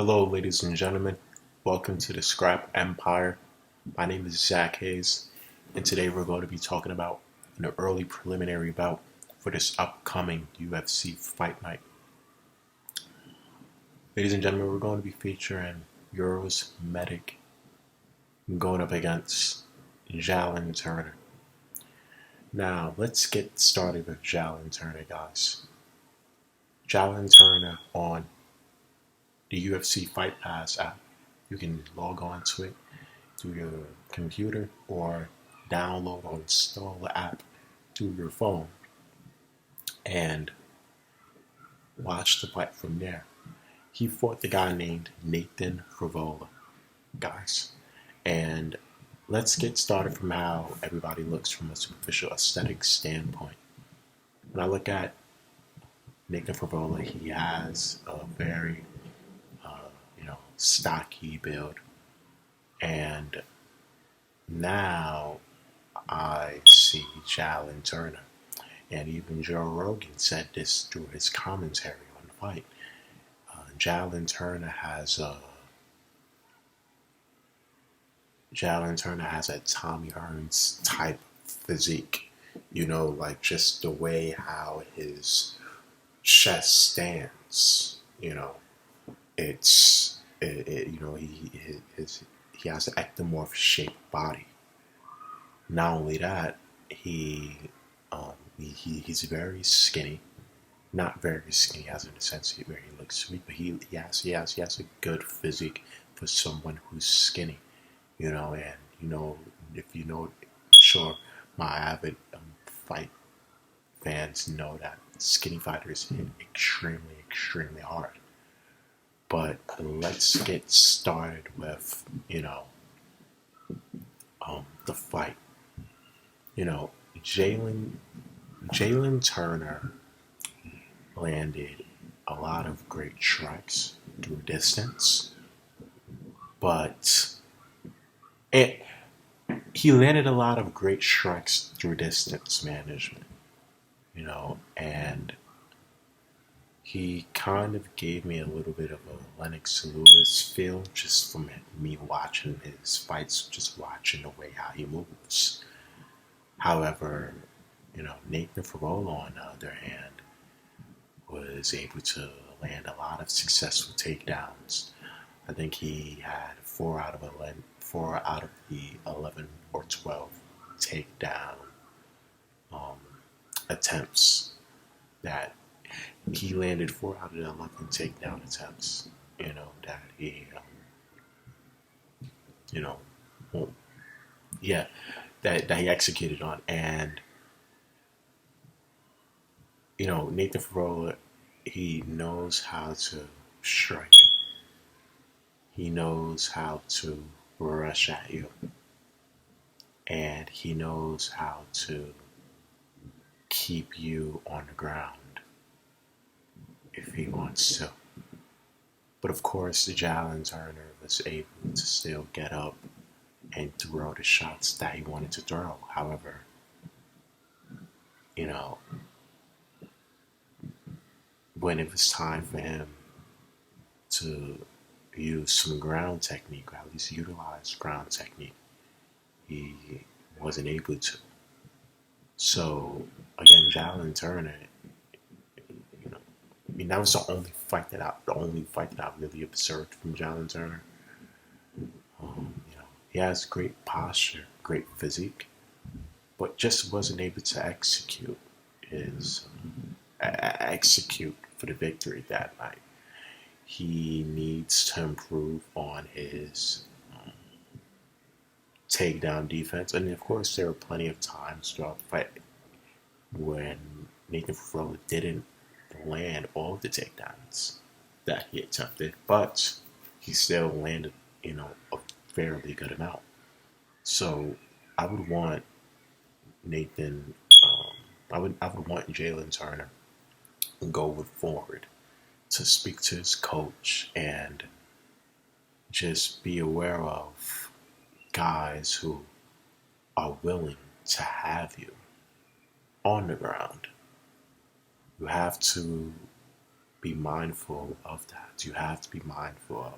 Hello, ladies and gentlemen. Welcome to the Scrap Empire. My name is Zach Hayes, and today we're going to be talking about an early preliminary bout for this upcoming UFC fight night. Ladies and gentlemen, we're going to be featuring Uros Medic going up against Jalin Turner. Now, let's get started with Jalin Turner, guys. Jalin Turner on the UFC Fight Pass app. You can log on to it through your computer or download or install the app through your phone and watch the fight from there. He fought the guy named Nathan Frivola, guys. And let's get started from how everybody looks from a superficial aesthetic standpoint. When I look at Nathan Frivola, he has a very, stocky build. And now I see Jalin Turner. And even Joe Rogan said this through his commentary on the fight. Jalin Turner has a Tommy Hearns type physique. Like just the way how his chest stands. He has an ectomorph shaped body. Not only that, he's very skinny. Not very skinny as in the sense where he looks sweet, but he has a good physique for someone who's skinny. And if you know, sure, my avid fight fans know that skinny fighters hit extremely hard. But let's get started with the fight. Jalin Turner landed a lot of great strikes through distance, but he landed a lot of great strikes through distance management, and he kind of gave me a little bit of a Lennox Lewis feel just from me watching his fights, just watching the way how he moves. However, Nathan Frivola, on the other hand, was able to land a lot of successful takedowns. I think he had 4 out of the 11 or 12 takedown attempts that he landed. 4 out of the 11 takedown attempts, that he, that he executed on. And, Nathan Frivola, he knows how to strike. He knows how to rush at you. And he knows how to keep you on the ground if he wants to. But of course, Jalin Turner was able to still get up and throw the shots that he wanted to throw. However, when it was time for him to use some ground technique, or at least utilize ground technique, he wasn't able to. So again, Jalin Turner, that was the only fight that I really observed from Jalin Turner. He has great posture, great physique, but just wasn't able to execute for the victory that night. He needs to improve on his takedown defense, and of course, there were plenty of times throughout the fight when Nathan Frivola didn't land all of the takedowns that he attempted, but he still landed, a fairly good amount. So I would want Nathan, I would want Jalin Turner going forward to speak to his coach and just be aware of guys who are willing to have you on the ground. You have to be mindful of that. You have to be mindful of.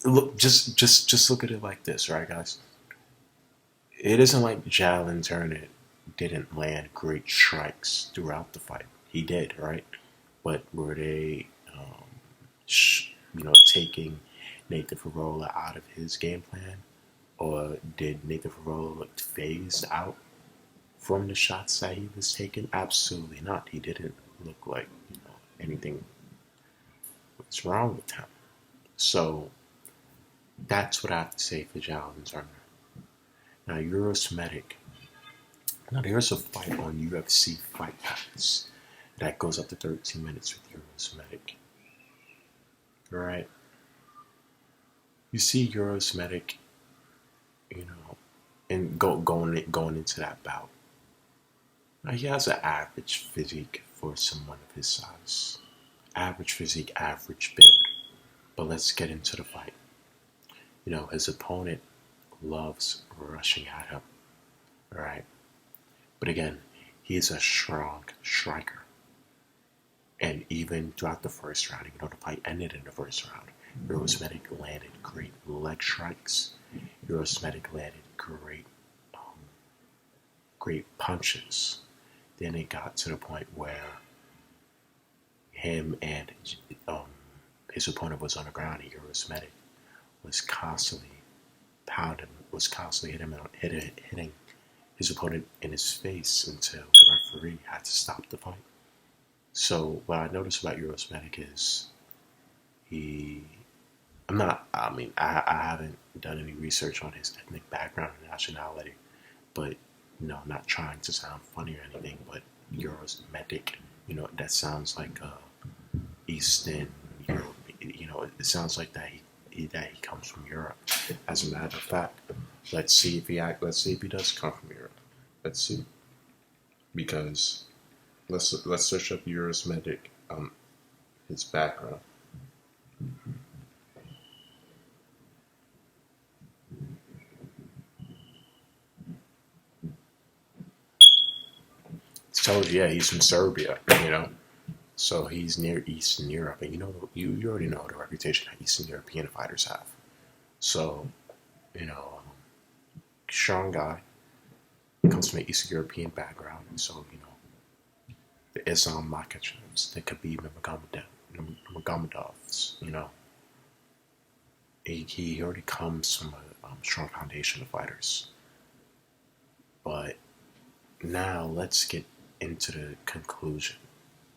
Look, just look at it like this, right, guys? It isn't like Jalin Turner didn't land great strikes throughout the fight. He did, right? But were they, taking Nathan Favola out of his game plan, or did Nathan Favola look phased out from the shots that he was taking? Absolutely not. He didn't look like anything was wrong with him. So that's what I have to say for Jalin Turner. Now, Uros Medic. Now, there's a fight on UFC Fight Pass that goes up to 13 minutes with Uros Medic. Right? You see Uros Medic, and going into that bout. Now, he has an average physique for someone of his size. Average physique, average build. But let's get into the fight. His opponent loves rushing at him. Right? But again, he's a strong striker. And even throughout the first round, even though the fight ended in the first round, Uros Medic landed great leg strikes. Uros Medic landed great punches. Then it got to the point where him and his opponent was on the ground, and Uros Medic was constantly hitting his opponent in his face until the referee had to stop the fight. So what I noticed about Uros Medic is I haven't done any research on his ethnic background and nationality, but I'm not trying to sound funny or anything, but Uros Medic, that sounds like Eastern Europe, it sounds like that he comes from Europe. As a matter of fact, let's see if he does come from Europe. Let's see, because let's search up Uros Medic, his background. It tells you, yeah, he's from Serbia, so he's near Eastern Europe, and you already know the reputation that Eastern European fighters have. So, strong guy, comes from an Eastern European background, and so the Islam Makhachevs, the Khabib Nurmagomedovs, he already comes from a strong foundation of fighters. But now let's get into the conclusion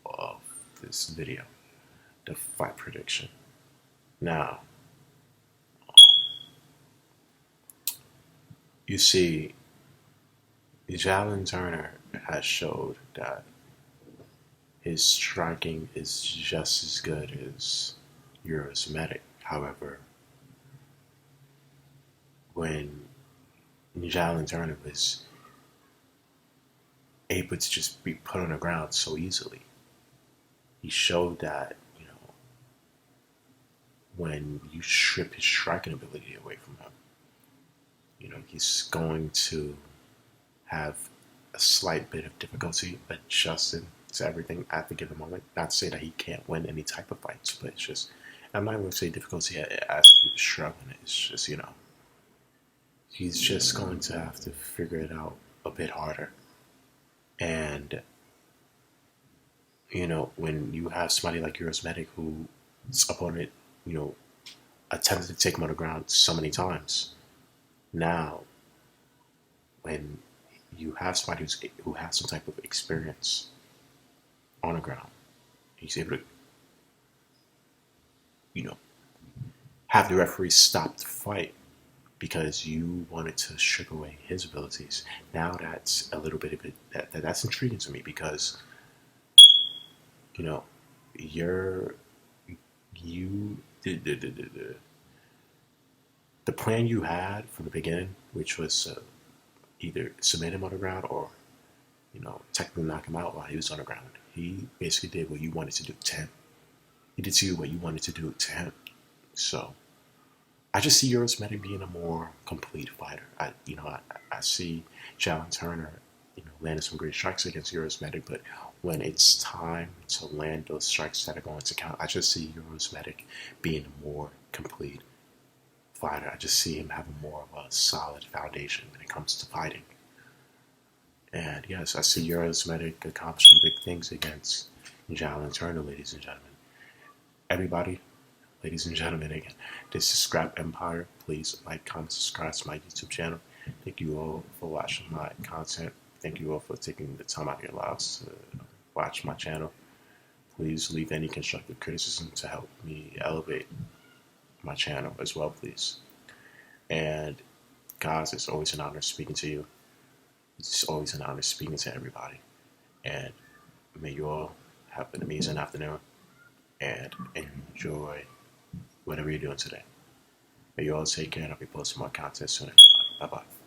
of this video, the fight prediction. Now, you see, Jalin Turner has showed that his striking is just as good as Uros Medic. However, when Jalin Turner was able to just be put on the ground so easily, he showed that, when you strip his striking ability away from him, he's going to have a slight bit of difficulty adjusting to everything at the given moment. Not to say that he can't win any type of fights, but it's just, I'm not even going to say difficulty as he's struggling. It's just, he's just going to have to figure it out a bit harder. And, when you have somebody like Uros Medic, whose opponent, attempted to take him on the ground so many times, now, when you have somebody who has some type of experience on the ground, he's able to, have the referee stop the fight because you wanted to strip away his abilities. Now that's a little bit of it. That's intriguing to me because, the plan you had from the beginning, which was either submit him on the ground or, technically knock him out while he was on the ground. He basically did what you wanted to do to him. He did to you what you wanted to do to him. So, I just see Uros Medic being a more complete fighter. I see Jalin Turner, landing some great strikes against Uros Medic, but when it's time to land those strikes that are going to count, I just see Uros Medic being a more complete fighter. I just see him having more of a solid foundation when it comes to fighting. And yes, I see Uros Medic accomplishing big things against Jalin Turner, ladies and gentlemen. Everybody, ladies and gentlemen, again, this is Scrap Empire. Please like, comment, subscribe to my YouTube channel. Thank you all for watching my content. Thank you all for taking the time out of your lives to watch my channel. Please leave any constructive criticism to help me elevate my channel as well, please. And guys, it's always an honor speaking to you. It's always an honor speaking to everybody. And may you all have an amazing afternoon and enjoy whatever you're doing today. May you all take care, and I'll be posting more content soon. Bye bye.